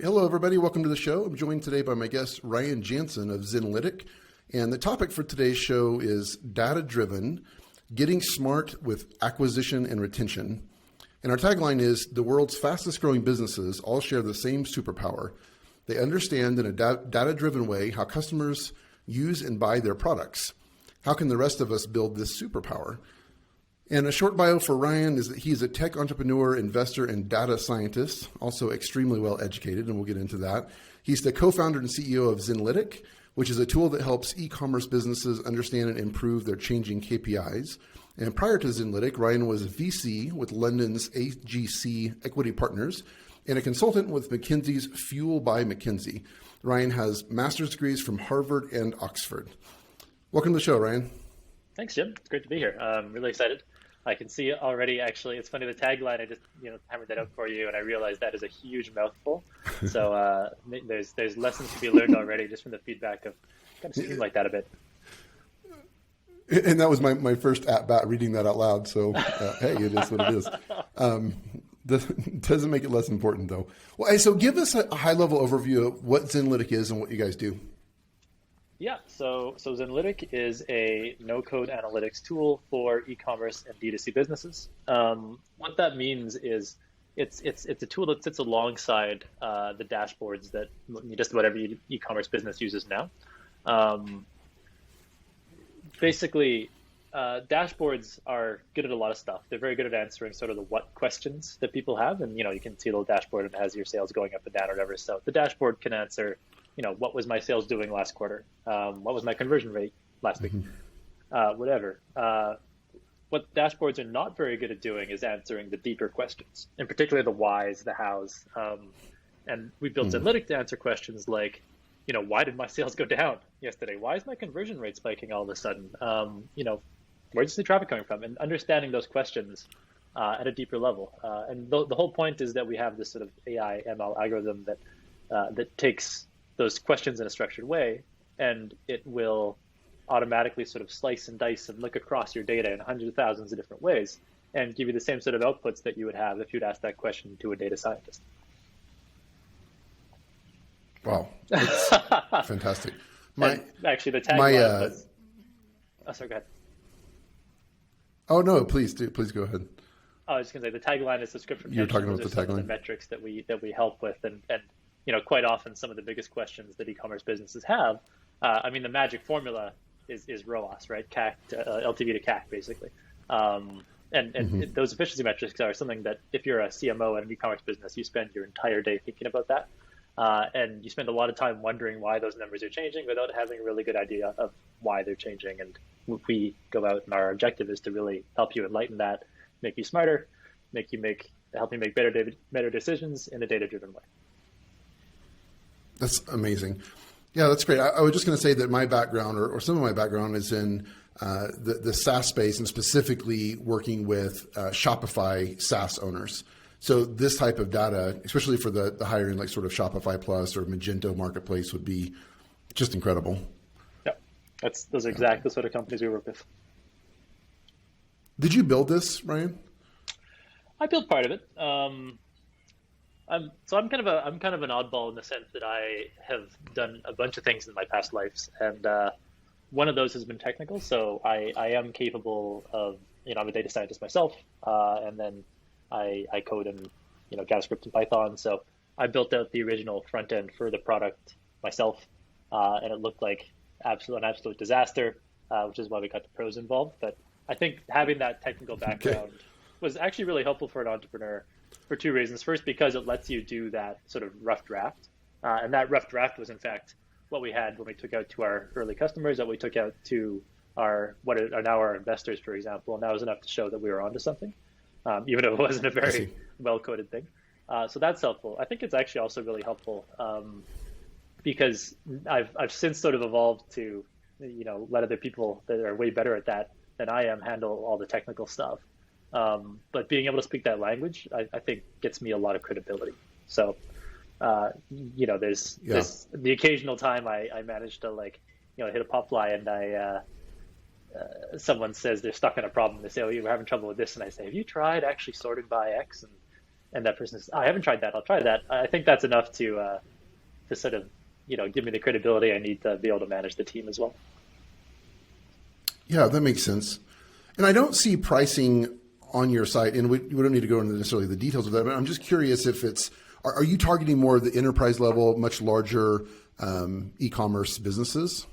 Hello, everybody. Welcome to the show. I'm joined today by my guest, Ryan Janssen of Zenlytic. And the topic for today's show is data-driven, getting smart with acquisition and retention. And our tagline is, the world's fastest growing businesses all share the same superpower. They understand in a data-driven way how customers use and buy their products. How can the rest of us build this superpower? And a short bio for Ryan is that he's a tech entrepreneur, investor, and data scientist, also extremely well educated, and we'll get into that. He's the co-founder and CEO of Zenlytic, which is a tool that helps e-commerce businesses understand and improve their changing KPIs. And prior to Zenlytic, Ryan was a VC with London's AGC Equity Partners and a consultant with McKinsey's Fuel by McKinsey. Ryan has master's degrees from Harvard and Oxford. Welcome to the show, Ryan. Thanks, Jim. It's great to be here. I'm really excited. I can see already, actually, it's funny, the tagline, I just hammered that out for you, and I realized that is a huge mouthful. So there's lessons to be learned already just from the feedback of kind of speaking like that a bit. And that was my first at-bat reading that out loud, so hey, it is what it is. Doesn't make it less important, though. Well, so give us a high-level overview of what Zenlytic is and what you guys do. Yeah, so Zenlytic is a no-code analytics tool for e-commerce and D2C businesses. What that means is it's a tool that sits alongside the dashboards that just about every e-commerce business uses now. Basically, dashboards are good at a lot of stuff. They're very good at answering sort of the what questions that people have, and you can see a little dashboard and it has your sales going up and down or whatever. So the dashboard can answer, what was my sales doing last quarter? What was my conversion rate last week? Whatever. What dashboards are not very good at doing is answering the deeper questions, in particular the whys, the hows. And we built Zenlytic to answer questions like, why did my sales go down yesterday? Why is my conversion rate spiking all of a sudden? Where's the traffic coming from? And understanding those questions at a deeper level. And the whole point is that we have this sort of AI ML algorithm that takes those questions in a structured way, and it will automatically sort of slice and dice and look across your data in hundreds of thousands of different ways and give you the same sort of outputs that you would have if you'd ask that question to a data scientist. Wow, that's fantastic. Actually, the tagline was... Oh, sorry, go ahead. Oh, no, please go ahead. I was just going to say, the tagline is subscription. You're talking about the tagline. The metrics that we help with, and quite often some of the biggest questions that e-commerce businesses have. The magic formula is ROAS, right? CAC, LTV to CAC, basically. And those efficiency metrics are something that if you're a CMO at an e-commerce business, you spend your entire day thinking about that. And you spend a lot of time wondering why those numbers are changing without having a really good idea of why they're changing. And we go out, and our objective is to really help you enlighten that, make you smarter, help you make better decisions in a data-driven way. That's amazing. Yeah, that's great. I was just going to say that my background, or some of my background, is in the SaaS space, and specifically working with Shopify SaaS owners. So this type of data, especially for the higher end, like sort of Shopify Plus or Magento Marketplace, would be just incredible. Yeah, those are exactly the sort of companies we work with. Did you build this, Ryan? I built part of it. I'm kind of an oddball in the sense that I have done a bunch of things in my past lives, and one of those has been technical. So I am capable of, I'm a data scientist myself, and then I code in JavaScript and Python. So I built out the original front end for the product myself, and it looked like an absolute disaster, which is why we got the pros involved. But I think having that technical background was actually really helpful for an entrepreneur for two reasons. First, because it lets you do that sort of rough draft. And that rough draft was, in fact, what we had when we took out to our early customers, that we took out to what are now our investors, for example. And that was enough to show that we were onto something, even if it wasn't a very well-coded thing. So that's helpful. I think it's actually also really helpful because I've since sort of evolved to, let other people that are way better at that than I am handle all the technical stuff. But being able to speak that language, I think, gets me a lot of credibility. So, there's the occasional time I manage to hit a pop fly, and someone says they're stuck in a problem. They say, "Oh, you're having trouble with this," and I say, "Have you tried actually sorting by X?" And and that person says, "I haven't tried that. I'll try that." I think that's enough to sort of give me the credibility I need to be able to manage the team as well. Yeah, that makes sense. And I don't see pricing on your site, and we don't need to go into necessarily the details of that, but I'm just curious if are you targeting more of the enterprise level, much larger e-commerce businesses?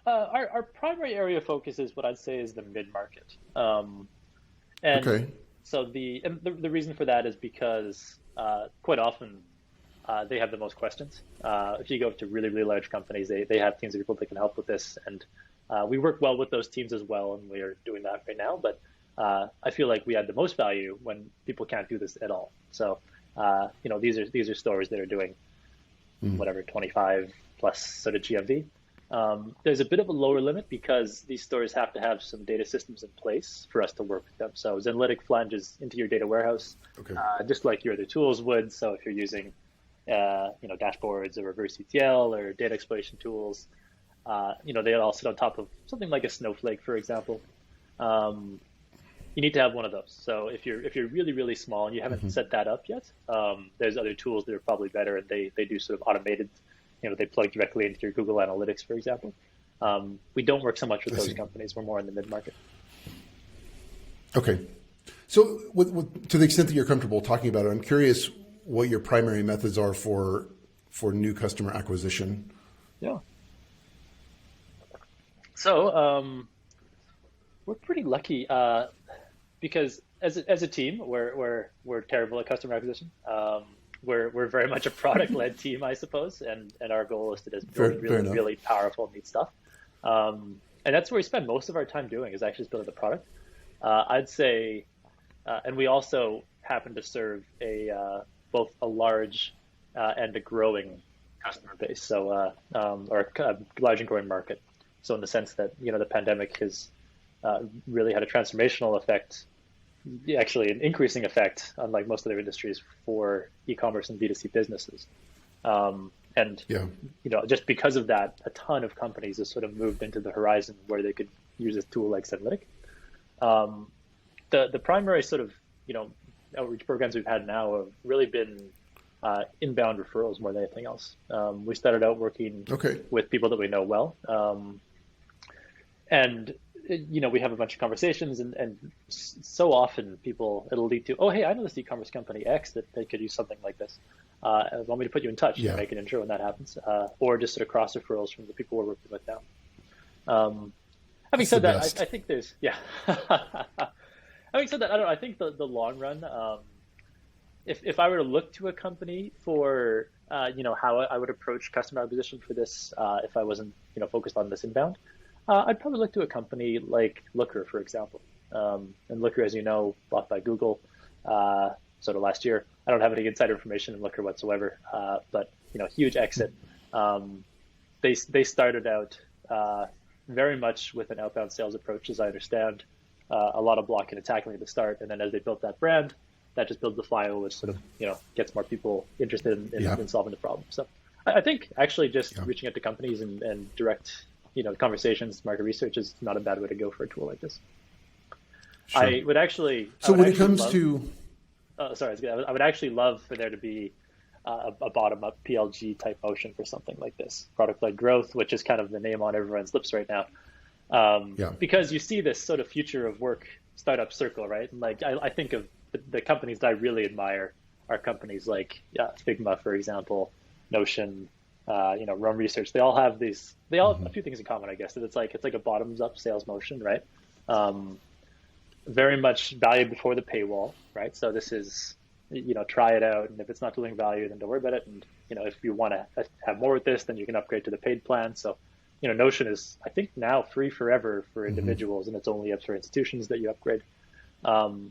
Our primary area of focus is what I'd say is the mid-market. And Okay. so the reason for that is because quite often they have the most questions. If you go to really, really large companies, they have teams of people that can help with this. And we work well with those teams as well, and we are doing that right now. But I feel like we add the most value when people can't do this at all. So, these are stores that are doing whatever, 25 plus sort of GMV. There's a bit of a lower limit because these stores have to have some data systems in place for us to work with them. So Zenlytic flanges into your data warehouse, Okay. just like your other tools would. So if you're using, dashboards or reverse ETL or data exploration tools, they all sit on top of something like a Snowflake, for example. You need to have one of those. So if you're really, really small and you haven't set that up yet, there's other tools that are probably better, and they do sort of automated. They plug directly into your Google Analytics, for example. We don't work so much with those companies. We're more in the mid-market. Okay. So to the extent that you're comfortable talking about it, I'm curious what your primary methods are for new customer acquisition. Yeah. So we're pretty lucky because as a team, we're terrible at customer acquisition. We're very much a product-led team, I suppose, and our goal is to just build really powerful, neat stuff. And that's where we spend most of our time doing, is actually building the product. I'd say, and we also happen to serve both a large and a growing customer base, so or a large and growing market. So in the sense that the pandemic has really had a transformational effect. Actually, an increasing effect, unlike most other industries, for e-commerce and B2C businesses. Just because of that, a ton of companies have sort of moved into the horizon where they could use a tool like Zenlytic. The primary sort of outreach programs we've had now have really been inbound referrals more than anything else. We started out working with people that we know well, and we have a bunch of conversations, and so often it'll lead to, oh, hey, I know this e-commerce company X that they could use something like this. Want me to put you in touch and make an intro when that happens, or just sort of cross referrals from the people we're working with now. Having said that, I think there's, having said that, I think the long run, if I were to look to a company for, how I would approach customer acquisition for this, if I wasn't, focused on this inbound, I'd probably look to a company like Looker, for example. And Looker, as you know, bought by Google sort of last year. I don't have any insider information in Looker whatsoever, but huge exit. They started out very much with an outbound sales approach, as I understand. A lot of blocking and tackling at the start, and then as they built that brand, that just builds the flywheel, which sort of gets more people interested in solving the problem. So I think actually just reaching out to companies and direct conversations, market research is not a bad way to go for a tool like this. Sure. I would actually love for there to be a bottom-up PLG type motion for something like this, product-led growth, which is kind of the name on everyone's lips right now. Because you see this sort of future of work startup circle, right? And like I think of the companies that I really admire are companies like Figma, for example, Notion, Rome Research. They all have these. They all have a few things in common, I guess. That it's like a bottoms-up sales motion, right? Very much value before the paywall, right? So this is, try it out, and if it's not delivering value, then don't worry about it. And if you want to have more with this, then you can upgrade to the paid plan. So, Notion is, I think, now free forever for individuals, and it's only up for institutions that you upgrade. And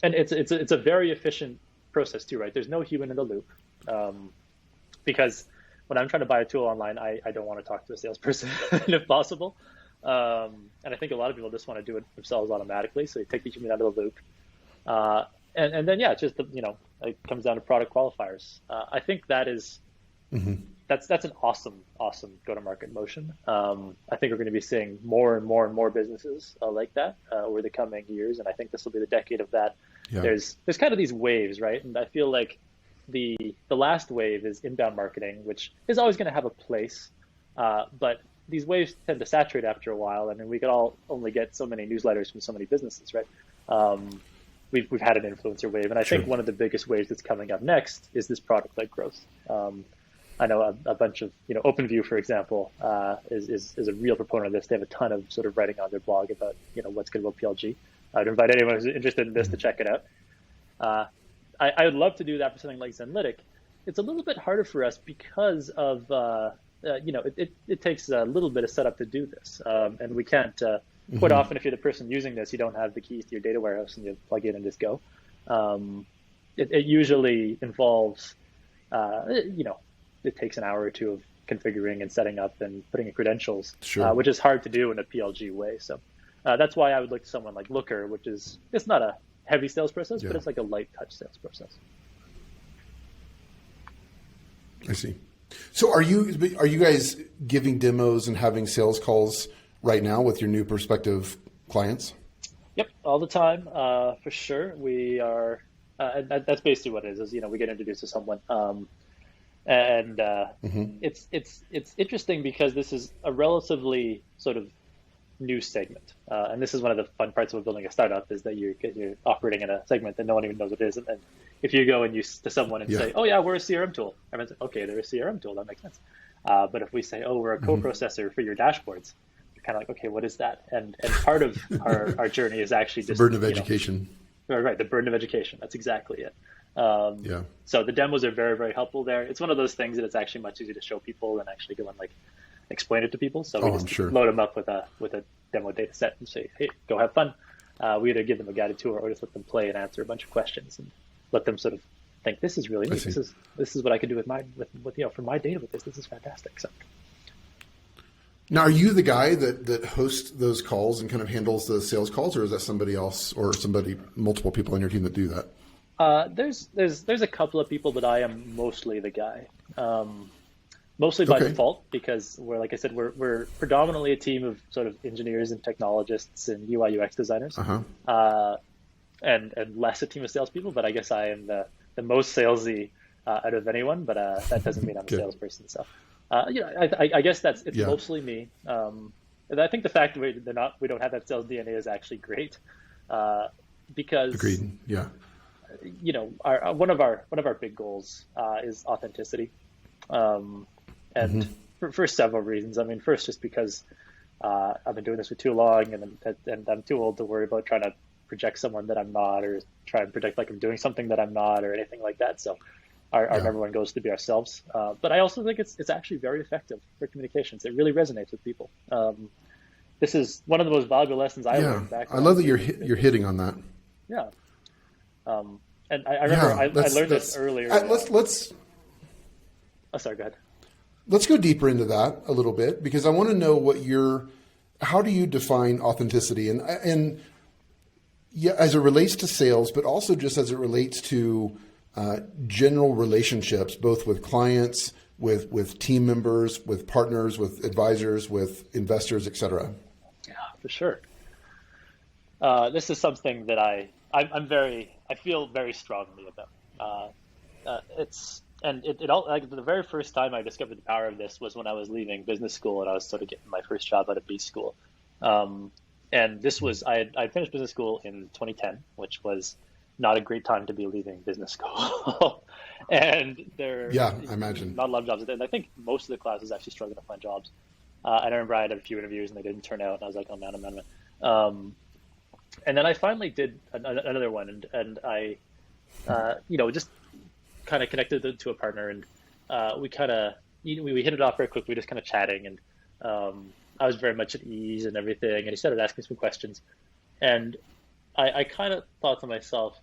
it's a very efficient process too, right? There's no human in the loop, because when I'm trying to buy a tool online, I don't want to talk to a salesperson if possible. And I think a lot of people just want to do it themselves automatically. So you take the human out of the loop. And then, just, it comes down to product qualifiers. I think that is that's an awesome go-to-market motion. I think we're going to be seeing more and more businesses like that over the coming years, and I think this will be the decade of that. Yeah. There's kind of these waves, right? And I feel like the last wave is inbound marketing, which is always going to have a place, but these waves tend to saturate after a while. I mean, we could all only get so many newsletters from so many businesses, right? We've had an influencer wave, and I think one of the biggest waves that's coming up next is this product-led growth. I know a bunch of, OpenView, for example, is a real proponent of this. They have a ton of sort of writing on their blog about, what's good about PLG. I'd invite anyone who's interested in this to check it out. I would love to do that for something like Zenlytic. It's a little bit harder for us because of, it takes a little bit of setup to do this. And we can't, quite often, if you're the person using this, you don't have the keys to your data warehouse and you plug in and just go. It usually involves, it takes an hour or two of configuring and setting up and putting in credentials, which is hard to do in a PLG way. So that's why I would look to someone like Looker, which is, it's not a heavy sales process, but it's like a light touch sales process. I see. So are you guys giving demos and having sales calls right now with your new prospective clients? Yep, all the time, for sure. We are, and that's basically what it is, we get introduced to someone. It's interesting because this is a relatively sort of new segment. And this is one of the fun parts of building a startup, is that you're operating in a segment that no one even knows what it is. And if you go and to someone and say, oh yeah, we're a CRM tool, everyone's like, okay, they're a CRM tool, that makes sense. But if we say, oh, we're a co-processor for your dashboards, you're kind of like, okay, what is that? And part of our journey is actually just the burden of education. Right, the burden of education. That's exactly it. So the demos are very, very helpful there. It's one of those things that it's actually much easier to show people than actually go and explain it to people. So we just load them up with a demo data set and say, hey, go have fun. We either give them a guided tour or just let them play and answer a bunch of questions and let them sort of think, this is really neat. This is what I could do with for my data with this. This is fantastic. So. Now, are you the guy that hosts those calls and kind of handles the sales calls, or is that somebody else or multiple people on your team that do that? There's a couple of people, but I am mostly the guy. Mostly by default, because like I said, we're predominantly a team of sort of engineers and technologists and UI UX designers, and less a team of salespeople. But I guess I am the most salesy out of anyone. But that doesn't mean I'm a salesperson. So I guess it's mostly me. And I think the fact that we don't have that sales DNA is actually great, because agreed. Yeah. One of our big goals is authenticity. And for several reasons. I mean, first, just because I've been doing this for too long, and I'm too old to worry about trying to project someone that I'm not, or try and project like I'm doing something that I'm not, or anything like that. So our number one goal is to be ourselves. But I also think it's actually very effective for communications. It really resonates with people. This is one of the most valuable lessons I learned back. I love that you're hitting on that. Yeah. And I remember I learned this earlier. Let's. Oh, sorry, go ahead. Let's go deeper into that a little bit, because I want to know how do you define authenticity, and as it relates to sales, but also just as it relates to general relationships, both with clients, with team members, with partners, with advisors, with investors, et cetera. Yeah, for sure. This is something that I feel very strongly about. It all, the very first time I discovered the power of this was when I was leaving business school, and I was sort of getting my first job out of B school. And this was, I had finished business school in 2010, which was not a great time to be leaving business school. And I imagine not a lot of jobs. And I think most of the class was actually struggling to find jobs. And I remember I had a few interviews and they didn't turn out, and I was like, oh man. And then I finally did another one, and I, just kind of connected to a partner, and we kind of we hit it off very quickly, just kind of chatting, and I was very much at ease and everything, and he started asking some questions, and I kind of thought to myself,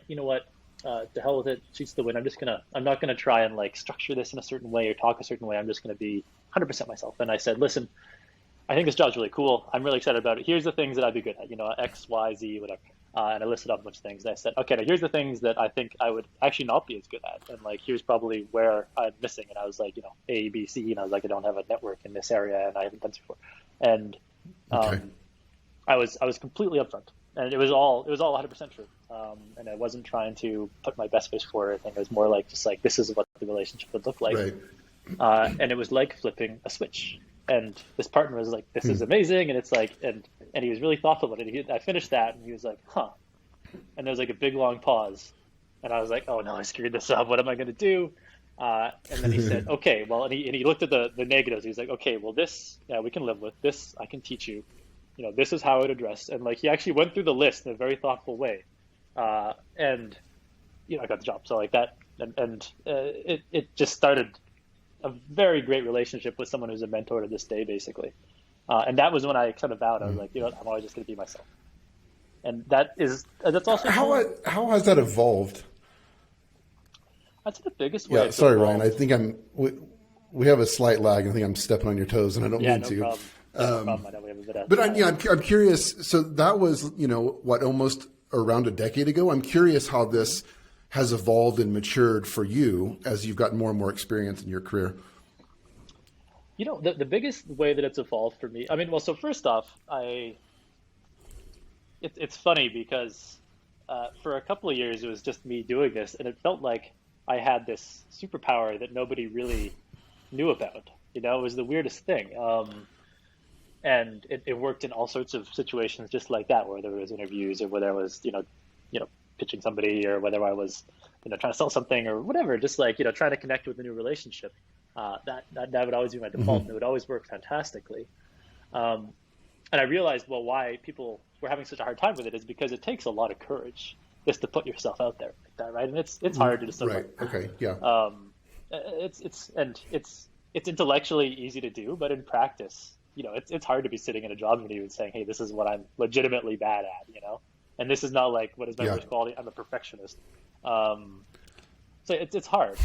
you know what, to hell with it, sheets the wind. I'm not gonna try and structure this in a certain way or talk a certain way. I'm just gonna be 100% myself. And I said, listen, I think this job's really cool. I'm really excited about it. Here's the things that I'd be good at, X, Y, Z, whatever. And I listed off a bunch of things. And I said, okay, now here's the things that I think I would actually not be as good at. And like, here's probably where I'm missing. And I was like, A, B, C. And I was like, I don't have a network in this area and I haven't done this before. And Okay. I was completely upfront. And it was all 100% true. And I wasn't trying to put my best face forward. I think it was more like, just like, this is what the relationship would look like. Right. And it was like flipping a switch. And this partner was like, this is amazing. And it's like, and he was really thoughtful about it. I finished that and he was like, huh. And there was like a big long pause. And I was like, oh no, I screwed this up. What am I going to do? And then he said, okay, well, and he looked at the negatives. He was like, okay, well, this, yeah, we can live with this. I can teach you, this is how it addressed. And like, he actually went through the list in a very thoughtful way. And, I got the job. So like that, and it just started a very great relationship with someone who's a mentor to this day, basically. And that was when I kind of vowed, I was like, I'm always just going to be myself. And that's also How has that evolved? That's the biggest way. Yeah, sorry, Ryan. I think we have a slight lag. I think I'm stepping on your toes, and I don't mean no to. Problem. No problem. I know we have a bit of. But I'm curious. So that was, almost around a decade ago. I'm curious how this has evolved and matured for you as you've gotten more and more experience in your career. The biggest way that it's evolved for me. I mean, well, so first off, it's funny because for a couple of years it was just me doing this, and it felt like I had this superpower that nobody really knew about. It was the weirdest thing. And it worked in all sorts of situations just like that, where there was interviews or whether I was, pitching somebody or whether I was, trying to sell something or whatever, just like, trying to connect with a new relationship. That would always be my default, and it would always work fantastically. And I realized, well, why people were having such a hard time with it is because it takes a lot of courage just to put yourself out there like that, right? And it's hard to just right. Okay. Yeah. It's intellectually easy to do, but in practice, it's hard to be sitting in a job interview and saying, hey, this is what I'm legitimately bad at, and this is not like, what is my worst quality? I'm a perfectionist. So it's hard.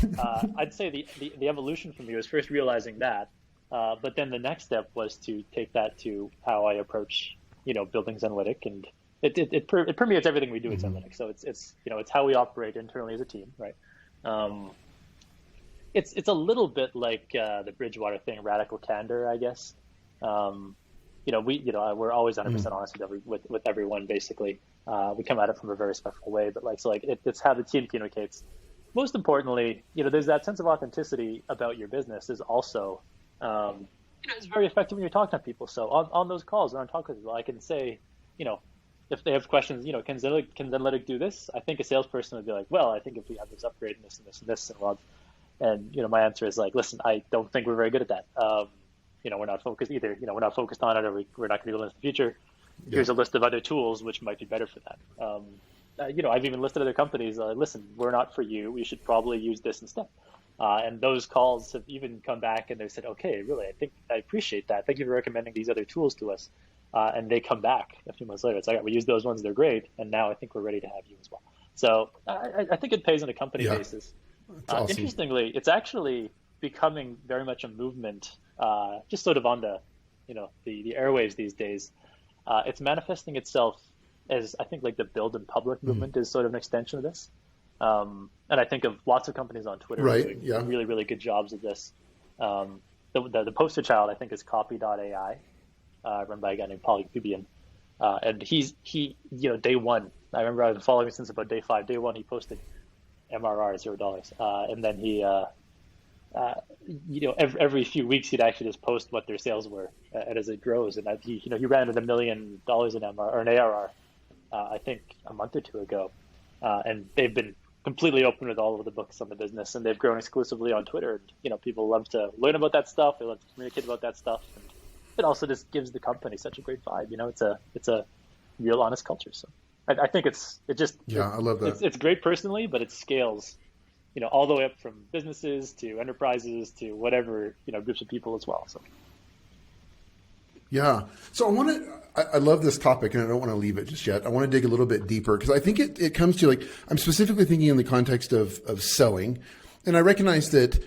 I'd say the evolution for me was first realizing that, but then the next step was to take that to how I approach, building Zenlytic, and it permeates everything we do at Zenlytic. So it's how we operate internally as a team, right? It's a little bit like the Bridgewater thing, radical candor, I guess. We're always 100% honest with everyone, basically. We come at it from a very respectful way, but it's how the team communicates. Most importantly, there's that sense of authenticity about your business is also, it's very effective when you're talking to people. So on those calls, when I'm talking to people, I can say, if they have questions, can Zenlytic do this? I think a salesperson would be like, well, I think if we have this upgrade and this and this and this, and my answer is like, listen, I don't think we're very good at that. We're not focused either. We're not focused on it, or we're not going to do it in the future. Yeah. Here's a list of other tools which might be better for that. I've even listed other companies. Listen, we're not for you. We should probably use this instead. And those calls have even come back and they said, okay, really, I appreciate that. Thank you for recommending these other tools to us. And they come back a few months later. It's like, we use those ones. They're great. And now I think we're ready to have you as well. So I think it pays on a company basis. Awesome. Interestingly, it's actually becoming very much a movement, just sort of on the airwaves these days. It's manifesting itself as, I think, like the build in public movement is sort of an extension of this. And I think of lots of companies on Twitter doing really, really good jobs of this. The poster child, I think, is Copy.ai, run by a guy named Paul Kubian. And he day one, I remember I've been following him since about day 5. Day 1, he posted MRR $0. And then he, every few weeks he'd actually just post what their sales were, and as it grows. And he ran at $1 million in MRR or an ARR, I think a month or two ago. And they've been completely open with all of the books on the business, and they've grown exclusively on Twitter. And, people love to learn about that stuff. They love to communicate about that stuff. And it also just gives the company such a great vibe. It's a real honest culture. So I think I love that. It's great personally, but it scales, all the way up from businesses to enterprises to whatever, groups of people as well. So. Yeah. So I love this topic, and I don't want to leave it just yet. I want to dig a little bit deeper because I think it comes to, like, I'm specifically thinking in the context of selling. And I recognize that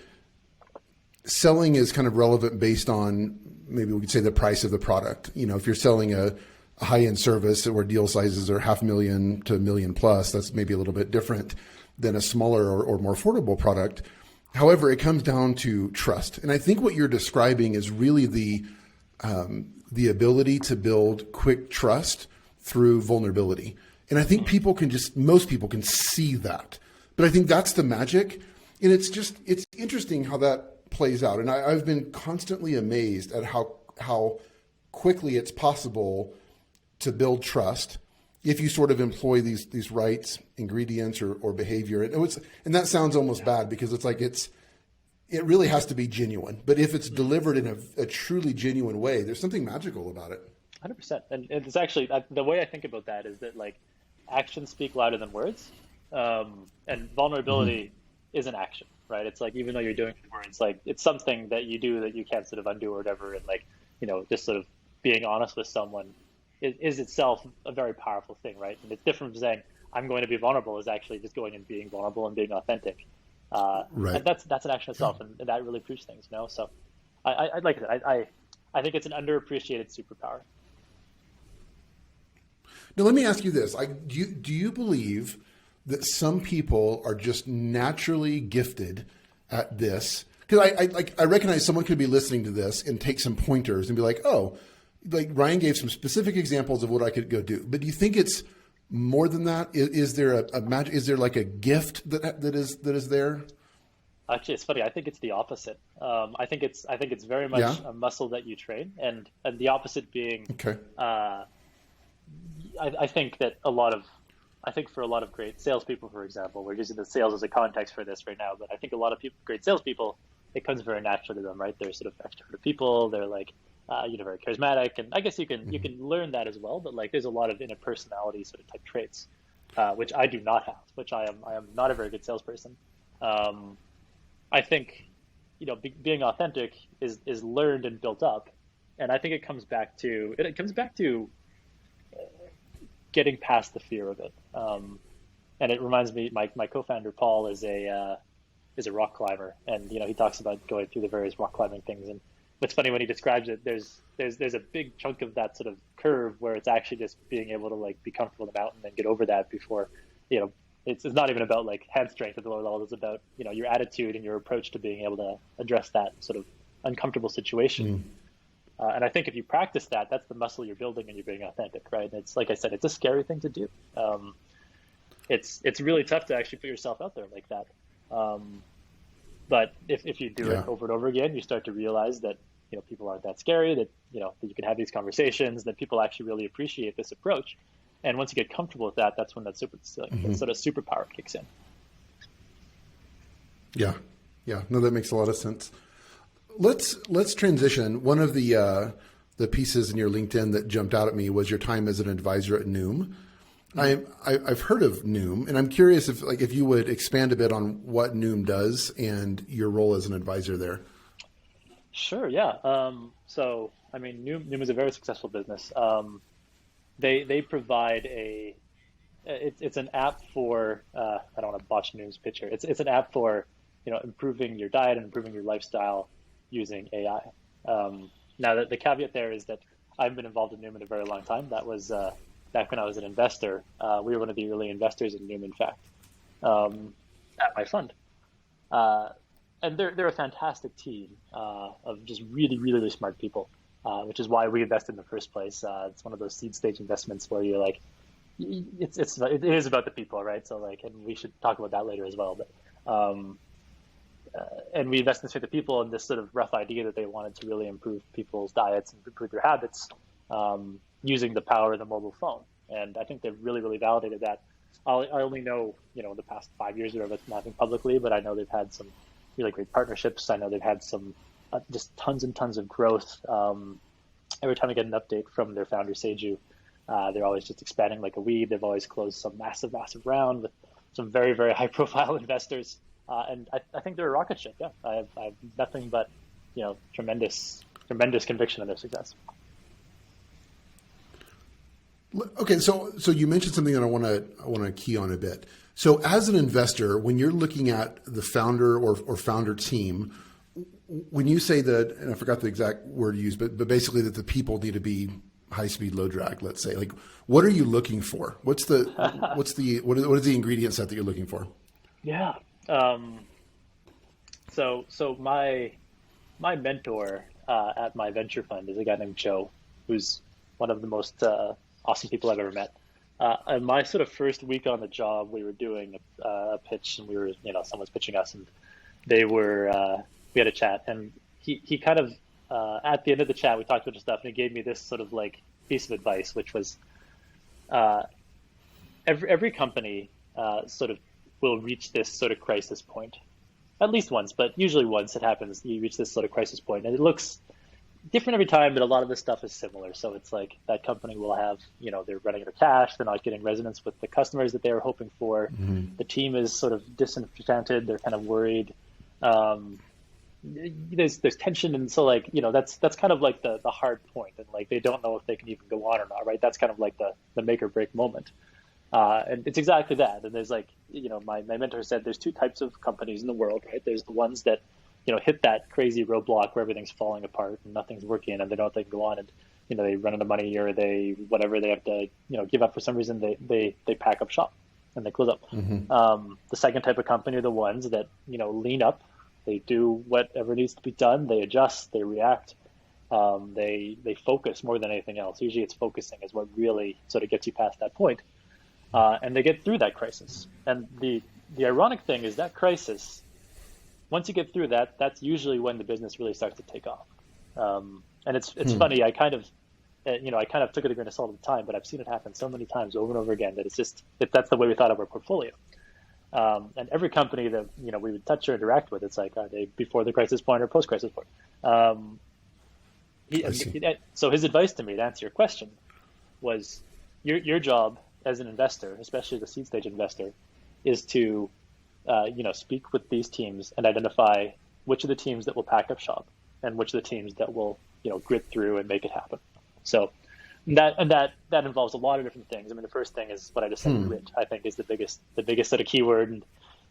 selling is kind of relevant based on, maybe we could say, the price of the product. If you're selling a a high-end service where deal sizes are $500,000 to $1 million plus. That's maybe a little bit different than a smaller or more affordable product. However, it comes down to trust. And I think what you're describing is really the ability to build quick trust through vulnerability. And I think most people can see that. But I think that's the magic. And it's interesting how that plays out. And I've been constantly amazed at how quickly it's possible to build trust if you sort of employ these right ingredients or behavior. And that sounds almost bad because it's like it really has to be genuine. But if it's delivered in a truly genuine way, there's something magical about it. 100%. And it's actually, the way I think about that is that like actions speak louder than words. And vulnerability is an action, right? It's like, even though you're doing it words, like it's something that you do that you can't sort of undo or whatever. And like, just sort of being honest with someone is itself a very powerful thing, right? And it's different from saying, I'm going to be vulnerable, is actually just going and being vulnerable and being authentic. Right. And that's an action itself, and that really proves things, So I like it. I think it's an underappreciated superpower. Now, let me ask you this. Do you believe that some people are just naturally gifted at this? Because I recognize someone could be listening to this and take some pointers and be like, oh, like Ryan gave some specific examples of what I could go do. But do you think it's more than that? Is there a magic? Is there like a gift that is there? Actually, it's funny. I think it's the opposite. I think it's very much a muscle that you train, and the opposite being. Okay. I think for a lot of great salespeople, for example, we're using the sales as a context for this right now, but I think a lot of great salespeople, it comes very naturally to them, right? They're sort of extroverted people. They're like, very charismatic, and I guess you can learn that as well. But like, there's a lot of interpersonality sort of type traits, which I do not have. Which I am not a very good salesperson. I think, being authentic is learned and built up, and I think it comes back to getting past the fear of it. And it reminds me, my co-founder Paul is a rock climber, and he talks about going through the various rock climbing things. And what's funny, when he describes it, there's a big chunk of that sort of curve where it's actually just being able to like be comfortable in the mountain and get over that before, it's not even about like hand strength at the lower level. It's about your attitude and your approach to being able to address that sort of uncomfortable situation. And I think if you practice that, that's the muscle you're building and you're being authentic, right? And it's like I said, it's a scary thing to do. It's really tough to actually put yourself out there like that. But if you do it over and over again, you start to realize that people aren't that scary, that that you can have these conversations, that people actually really appreciate this approach. And once you get comfortable with that, that's when that sort of superpower kicks in. Yeah. No, that makes a lot of sense. Let's transition. One of the pieces in your LinkedIn that jumped out at me was your time as an advisor at Noom. I've heard of Noom, and I'm curious if you would expand a bit on what Noom does and your role as an advisor there. Sure. Yeah. So I mean, Noom is a very successful business. They provide it's an app for I don't want to botch Noom's pitch here. It's an app for improving your diet and improving your lifestyle using AI. Now, the caveat there is that I've been involved in Noom in a very long time. That was back when I was an investor. We were one of the early investors in Noom, in fact, at my fund. And they're a fantastic team of just really, really, really smart people, which is why we invested in the first place. It's one of those seed stage investments where you're like, it is about the people, right? So like, and we should talk about that later as well. But and we invested in the people and this sort of rough idea that they wanted to really improve people's diets and improve their habits using the power of the mobile phone. And I think they've really, really validated that. I only know, the past 5 years or whatever, nothing publicly, but I know they've had some really great partnerships. I know they've had some just tons and tons of growth. Every time I get an update from their founder, Seiju, they're always just expanding like a weed. They've always closed some massive, massive round with some very, very high profile investors. And I think they're a rocket ship. Yeah, I have nothing but, tremendous conviction in their success. Okay, so you mentioned something that I want to key on a bit. So as an investor, when you're looking at the founder or founder team, when you say that, and I forgot the exact word you used, but basically that the people need to be high speed, low drag, let's say, like, what are you looking for? What is the ingredient set that you're looking for? Yeah. So my mentor at my venture fund is a guy named Joe, who's one of the most awesome people I've ever met. And my sort of first week on the job, we were doing a pitch, and we were, someone's pitching us, and we had a chat, and he kind of, at the end of the chat, we talked about stuff, and he gave me this sort of like piece of advice, which was, every company sort of will reach this sort of crisis point, at least once, but usually once it happens, you reach this sort of crisis point, and it looks different every time, but a lot of this stuff is similar. So it's like that company will have, they're running out of cash, they're not getting resonance with the customers that they were hoping for. The team is sort of disenchanted, they're kind of worried. There's tension, and so like, that's kind of like the hard point, and like they don't know if they can even go on or not, right? That's kind of like the make or break moment. And it's exactly that. And there's like, my mentor said there's two types of companies in the world, right? There's the ones that, hit that crazy roadblock where everything's falling apart and nothing's working, and they don't know if they can go on, and, they run out of money, or they have to, give up for some reason, they pack up shop and they close up. The second type of company are the ones that, lean up, they do whatever needs to be done, they adjust, they react, they focus more than anything else. Usually it's focusing is what really sort of gets you past that point. And they get through that crisis. And the ironic thing is that crisis, once you get through that, that's usually when the business really starts to take off. And it's funny. I kind of took it a grain of salt at the time, but I've seen it happen so many times over and over again that that's the way we thought of our portfolio. And every company that we would touch or interact with, it's like, are they before the crisis point or post crisis point? So his advice to me, to answer your question, was your job as an investor, especially the seed stage investor, is to speak with these teams and identify which of the teams that will pack up shop and which of the teams that will grit through and make it happen. So that involves a lot of different things. I mean, the first thing is what I just said, grit, I think, is the biggest sort of keyword. And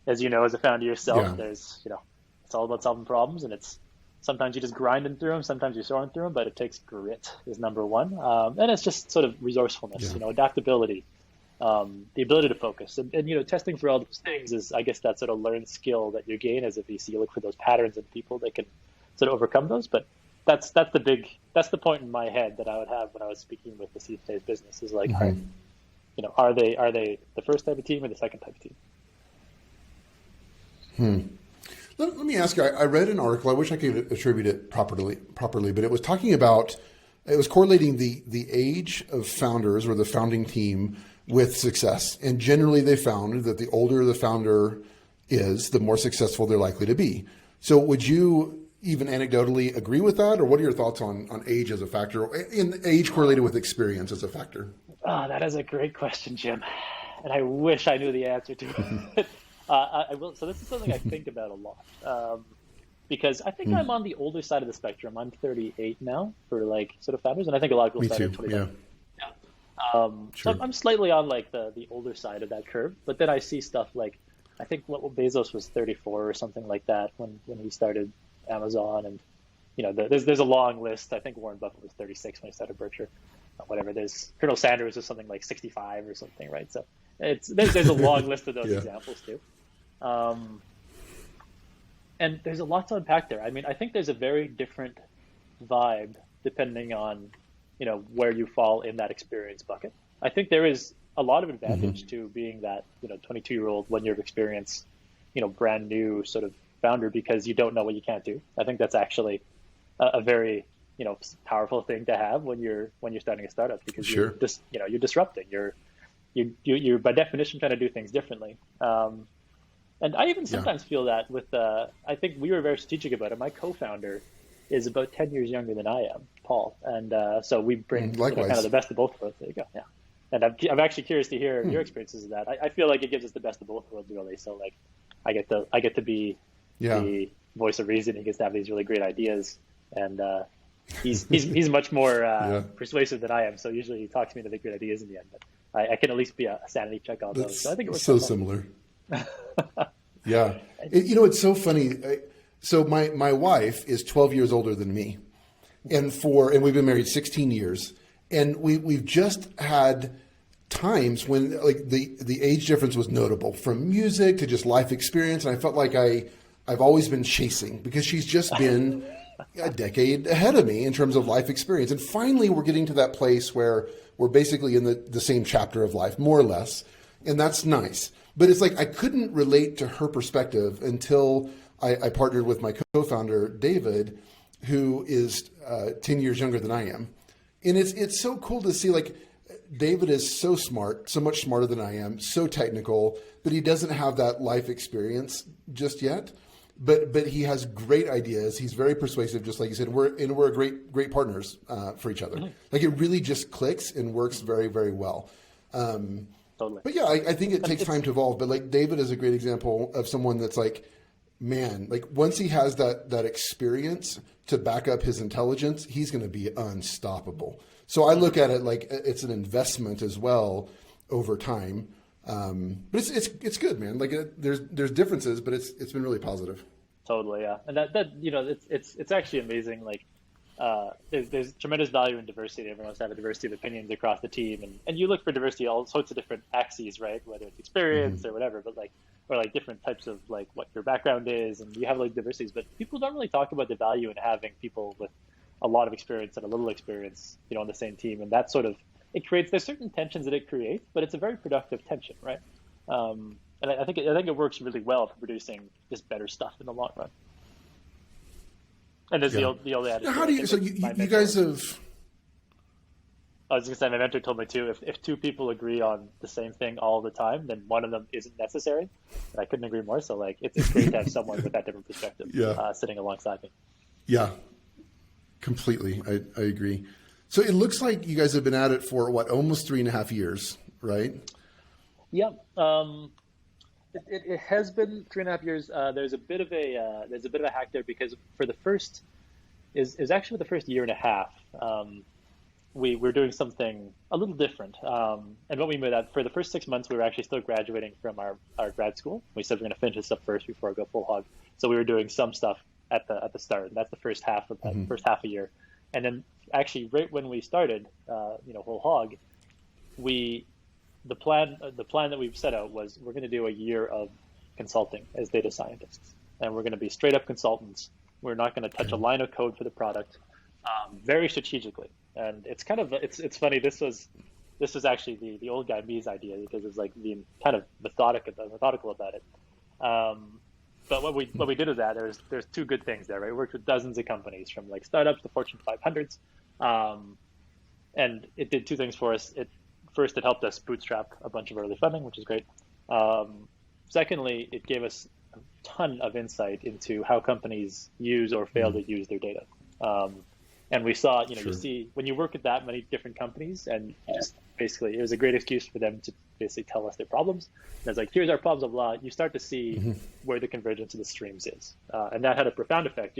as you know, as a founder yourself, there's it's all about solving problems, and it's sometimes you just grinding through them, sometimes you're soaring through them, but it takes grit is number one. And it's just sort of resourcefulness, adaptability. The ability to focus, and testing for all those things is, I guess, that sort of learned skill that you gain as a VC. You look for those patterns in people that can sort of overcome those. But that's the point in my head that I would have when I was speaking with the seed stage business is like, all right, are they the first type of team or the second type of team? Let me ask you. I read an article. I wish I could attribute it properly, but it was talking about, it was correlating the age of founders or the founding team with success. And generally they found that the older the founder is, the more successful they're likely to be. So would you even anecdotally agree with that? Or what are your thoughts on age as a factor, in age correlated with experience as a factor? Oh, that is a great question, Jim. And I wish I knew the answer to it. I will. So this is something I think about a lot. Because I think I'm on the older side of the spectrum. I'm 38 now for like sort of founders. And I think a lot of people started at 25. Yeah. So I'm slightly on like the older side of that curve, but then I see stuff like, I think what Bezos was 34 or something like that when he started Amazon, and there's a long list. I think Warren Buffett was 36 when he started Berkshire, whatever. There's Colonel Sanders was something like 65 or something, right? So there's a long list of those examples too. And there's a lot to unpack there. I mean, I think there's a very different vibe depending on where you fall in that experience bucket. I think there is a lot of advantage to being that 22-year-old, 1 year of experience, brand new sort of founder, because you don't know what you can't do. I think that's actually a very powerful thing to have when you're starting a startup, because you're disrupting. You're by definition trying to do things differently. And I even sometimes feel that with I think we were very strategic about it. My co-founder is about 10 years younger than I am, Paul. And so we bring kind of the best of both worlds. There you go. Yeah. And I'm actually curious to hear your experiences of that. I feel like it gives us the best of both worlds, really. So like I get to be the voice of reason. He gets to have these really great ideas. And he's much more persuasive than I am. So usually he talks me into the great ideas in the end. But I can at least be a sanity check on those. So I think it was so similar. Yeah. It's so funny. So my wife is 12 years older than me, and we've been married 16 years. And we've just had times when like the age difference was notable, from music to just life experience. And I felt like I've always been chasing, because she's just been a decade ahead of me in terms of life experience. And finally, we're getting to that place where we're basically in the same chapter of life, more or less. And that's nice. But it's like I couldn't relate to her perspective until I partnered with my co-founder, David, who is 10 years younger than I am. And it's so cool to see, like, David is so smart, so much smarter than I am, so technical, but he doesn't have that life experience just yet. But he has great ideas. He's very persuasive, just like you said. We're great partners for each other. Like, it really just clicks and works very, very well. Totally. But yeah, I think it takes time to evolve. But like, David is a great example of someone that's like, man, like once he has that experience to back up his intelligence, he's going to be unstoppable. So I look at it like it's an investment as well over time. But it's good, man. Like, there's differences, but it's been really positive. Totally, yeah. And that it's actually amazing. Like, there's tremendous value in diversity. Everyone wants to have a diversity of opinions across the team, and you look for diversity all sorts of different axes, right? Whether it's experience or whatever, but like, or like different types of like what your background is, and you have like diversities. But people don't really talk about the value in having people with a lot of experience and a little experience, on the same team, and that sort of, it creates, there's certain tensions that it creates, but it's a very productive tension, right? And I think it works really well for producing just better stuff in the long run. And there's the old adage. Now, how do you? So you guys have. I was going to say, my mentor told me too, if two people agree on the same thing all the time, then one of them isn't necessary. And I couldn't agree more. So like, it's great to have someone with that different perspective sitting alongside me. Yeah, completely. I agree. So it looks like you guys have been at it for almost 3.5 years, right? Yeah. It has been 3.5 years. There's a bit of a hack there, because for the first actually the first year and a half, we were doing something a little different. And what we made that for the first 6 months, we were actually still graduating from our grad school. We said we're going to finish this up first before I go full hog. So we were doing some stuff at the start. And that's the first half of that first half a year. And then actually right when we started, whole hog, the plan that we've set out was we're going to do a year of consulting as data scientists, and we're going to be straight up consultants. We're not going to touch a line of code for the product, very strategically. And it's kind of, it's funny. This was actually the old guy me's idea, because it was like being kind of methodical about it. But what we did with that, there's two good things there, right? We worked with dozens of companies, from like startups to Fortune 500s, and it did two things for us. First, it helped us bootstrap a bunch of early funding, which is great. Secondly, it gave us a ton of insight into how companies use or fail to use their data. And we saw, you see, when you work at that many different companies, and just basically, it was a great excuse for them to basically tell us their problems. And it's like, here's our problems, blah, blah. You start to see where the convergence of the streams is. And that had a profound effect.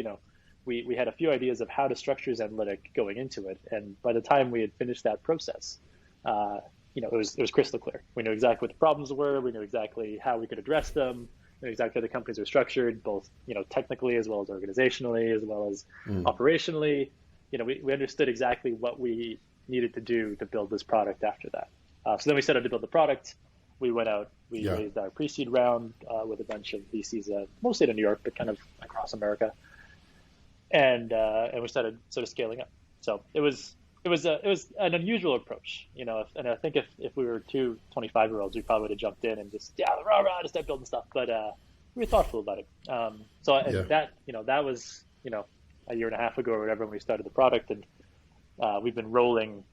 We had a few ideas of how to structure Zenlytic going into it. And by the time we had finished that process, it was crystal clear. We knew exactly what the problems were. We knew exactly how we could address them. We knew exactly how the companies were structured, both technically as well as organizationally, as well as operationally. We understood exactly what we needed to do to build this product after that. So then we set out to build the product. We went out. We raised our pre-seed round with a bunch of VCs, mostly in New York, but kind of across America. And we started sort of scaling up. So it was an unusual approach, and I think if we were two 25-year-olds, we probably would have jumped in and just just start building stuff. But we were thoughtful about it. That was a year and a half ago or whatever when we started the product, and we've been rolling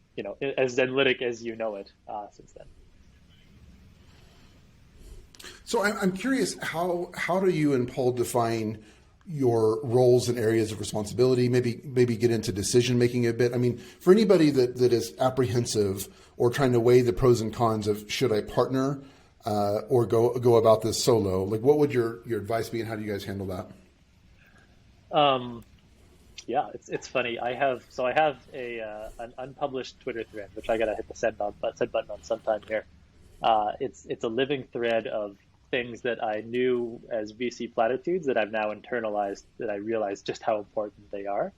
as Zenlytic as you know it since then. So I'm curious, how do you and Paul define your roles and areas of responsibility, maybe get into decision making a bit? I mean, for anybody that is apprehensive or trying to weigh the pros and cons of should I partner or go about this solo, like what would your advice be, and how do you guys handle that? Yeah, it's funny. I have an unpublished Twitter thread, which I gotta hit the send button on sometime here. It's a living thread of things that I knew as VC platitudes that I've now internalized, that I realize just how important they are.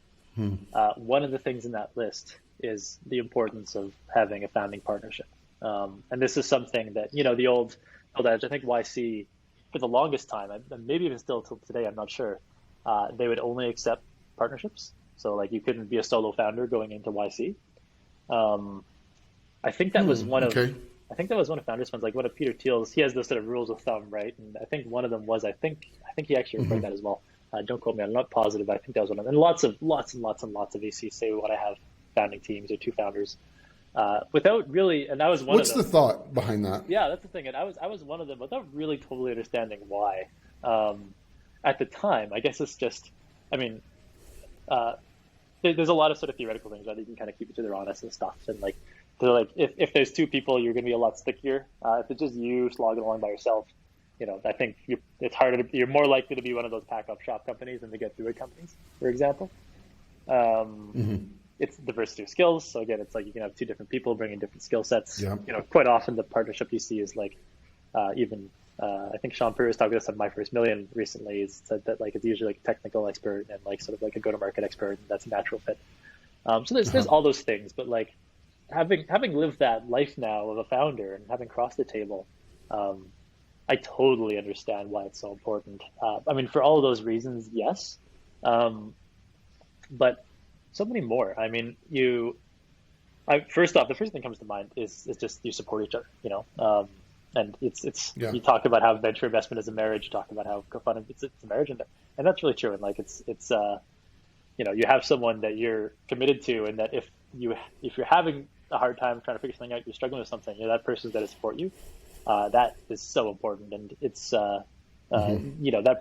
One of the things in that list is the importance of having a founding partnership. And this is something that, the old adage, I think YC, for the longest time, and maybe even still till today, I'm not sure, they would only accept partnerships. So like you couldn't be a solo founder going into YC. I think that was one of Founders Fund's, like one of Peter Thiel's, he has those sort of rules of thumb, right? And I think one of them was, I think he actually referred that as well. Don't quote me, I'm not positive, but I think that was one of them. And lots and lots of VCs say we want to have founding teams or two founders. Without really, and I was one of them. What's the thought behind that? Yeah, that's the thing. And I was one of them without really totally understanding why. At the time, I guess it's just, there's a lot of sort of theoretical things, right? You can kind of keep each other honest and stuff. And like, so like if there's two people, you're going to be a lot stickier. If it's just you slogging along by yourself, I think it's harder. You're more likely to be one of those pack up shop companies than to get through it companies, for example. It's diversity of skills. So again, it's like you can have two different people bringing different skill sets. Yeah. Quite often the partnership you see is like I think Sean Purr was talking to us on My First Million recently. He said that like it's usually like a technical expert and like sort of like a go-to-market expert, and that's a natural fit. So there's all those things, but like having lived that life now of a founder and having crossed the table, I totally understand why it's so important. For all of those reasons, yes, but so many more. First off, the first thing that comes to mind is just you support each other, and it's you talk about how venture investment is a marriage. You talk about how co-funding it's a marriage, and that's really true. And like it's you have someone that you're committed to, and that if you're having a hard time trying to figure something out, you're struggling with something, that person's there to support you. That is so important, and it's that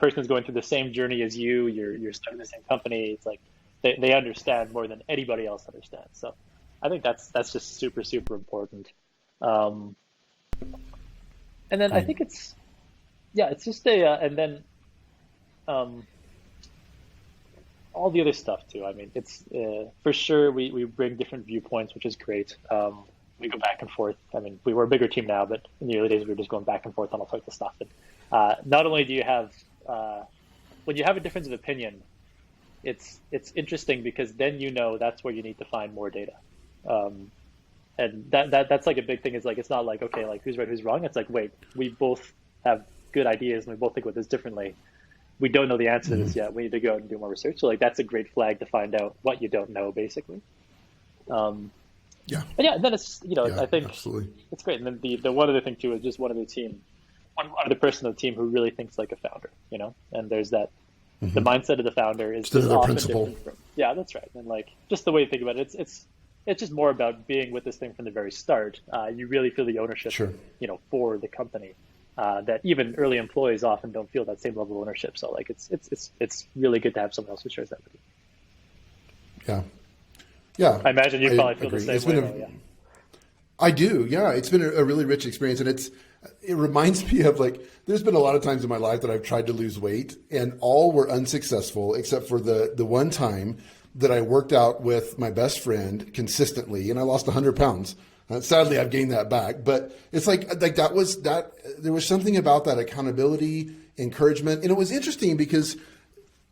person is going through the same journey as you. You're starting the same company. It's like they understand more than anybody else understands. So I think that's just super important. And then I think it's just and then all the other stuff too. It's for sure we bring different viewpoints, which is great. We go back and forth. We were a bigger team now, but in the early days we were just going back and forth on all sorts of stuff. And not only do you have when you have a difference of opinion, it's interesting because then that's where you need to find more data. And that's like a big thing. Is like it's not like okay, like who's right, who's wrong. It's like wait, we both have good ideas and we both think about this differently. We don't know the answer to this yet. We need to go out and do more research. So like that's a great flag to find out what you don't know, basically. And then it's I think absolutely. It's great. And then the one other thing too is just one other person on the team who really thinks like a founder, and there's that the mindset of the founder is just often different from, that's right. And like just the way you think about it, it's just more about being with this thing from the very start. You really feel the ownership, for the company. That even early employees often don't feel that same level of ownership. So like it's really good to have someone else who shares that with you. Yeah. I imagine you probably feel the same way. I do. Yeah. It's been a really rich experience, and it reminds me of like there's been a lot of times in my life that I've tried to lose weight and all were unsuccessful except for the one time that I worked out with my best friend consistently, and I lost 100 pounds. Sadly, I've gained that back, but it's like that was that. There was something about that accountability, encouragement, and it was interesting because,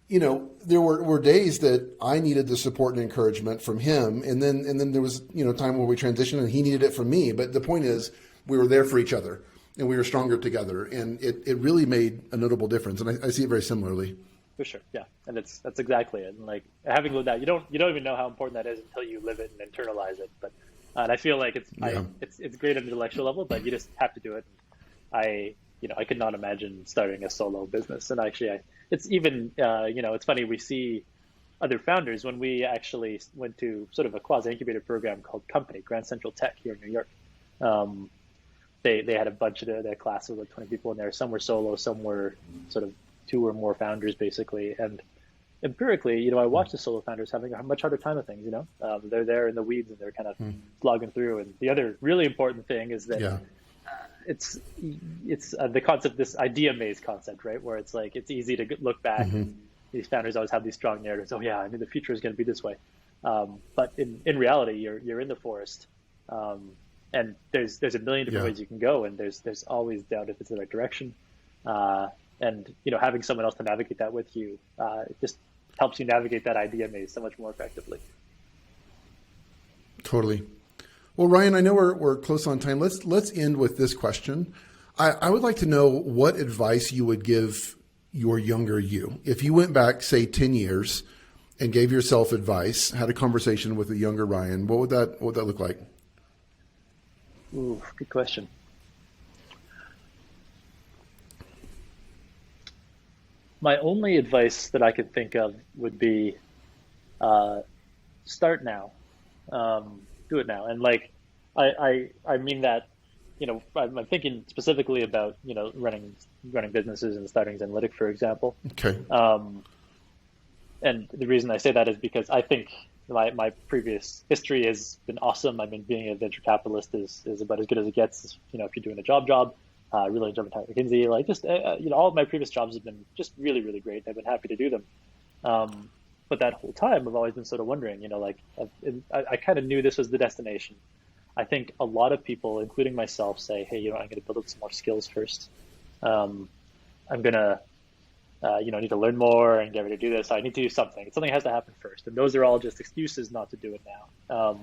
there were days that I needed the support and encouragement from him, and then there was time where we transitioned and he needed it from me. But the point is, we were there for each other, and we were stronger together, and it really made a notable difference. And I see it very similarly. For sure, yeah, and that's exactly it. And like having lived that, you don't even know how important that is until you live it and internalize it. But and I feel like it's great at an intellectual level, but you just have to do it. I could not imagine starting a solo business. And actually, it's even it's funny, we see other founders when we actually went to sort of a quasi incubator program called Company Grand Central Tech here in New York. They had a bunch of their class of like 20 people in there. Some were solo, some were sort of 2 or more founders basically. And empirically, I watched the solo founders having a much harder time of things. They're there in the weeds and they're kind of slogging through. And the other really important thing is that it's the concept, this idea maze concept, right? Where it's like it's easy to look back. These founders always have these strong narratives. Oh yeah, the future is going to be this way. But in reality, you're in the forest, and there's a million different ways you can go, and there's always doubt if it's the right direction. And having someone else to navigate that with you, it just helps you navigate that idea maze so much more effectively. Totally. Well, Ryan, I know we're close on time. Let's end with this question. I would like to know what advice you would give your younger you. If you went back, say, 10 years and gave yourself advice, had a conversation with a younger Ryan, what would that look like? Ooh, good question. My only advice that I could think of would be start now. Do it now. And like, I mean that, I'm thinking specifically about, running businesses and starting Zenlytic, for example. Okay. And the reason I say that is because I think my previous history has been awesome. I mean, being a venture capitalist is about as good as it gets, if you're doing a job. Really enjoyed my time at McKinsey. Like just, all of my previous jobs have been just really, really great. I've been happy to do them. But that whole time, I've always been sort of wondering, I kind of knew this was the destination. I think a lot of people, including myself, say, hey, I'm going to build up some more skills first. I'm going to, need to learn more and get ready to do this. I need to do something. Something has to happen first. And those are all just excuses not to do it now.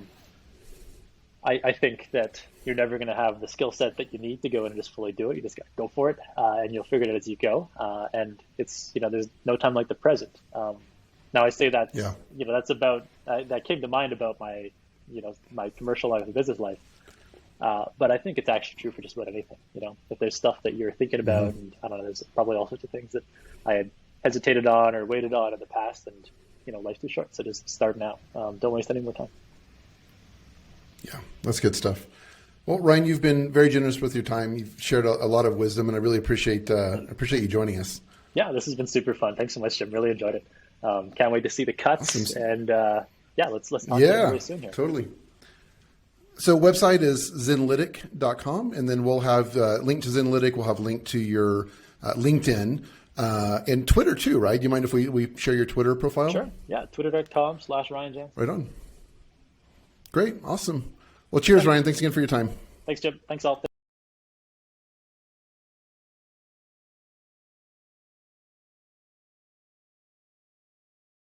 I think that you're never going to have the skill set that you need to go in and just fully do it. You just got to go for it, and you'll figure it out as you go. And it's, there's no time like the present. Now I say that, that's about, that came to mind about my, my commercial life and business life. But I think it's actually true for just about anything. If there's stuff that you're thinking about, and I don't know, there's probably all sorts of things that I had hesitated on or waited on in the past, and life's too short, so just start now. Don't waste any more time. Yeah, that's good stuff. Well, Ryan, you've been very generous with your time. You've shared a lot of wisdom, and I really appreciate you joining us. Yeah, this has been super fun. Thanks so much, Jim. Really enjoyed it. Can't wait to see the cuts, awesome. And let's talk about it really soon here. Totally. So website is zenlytic.com, and then we'll have link to Zenlytic. We'll have link to your LinkedIn and Twitter too, right? Do you mind if we share your Twitter profile? Sure. Yeah, twitter.com/Ryan Janssen. Right on. Great. Awesome. Well, cheers, Ryan. Thanks again for your time. Thanks, Jim. Thanks all.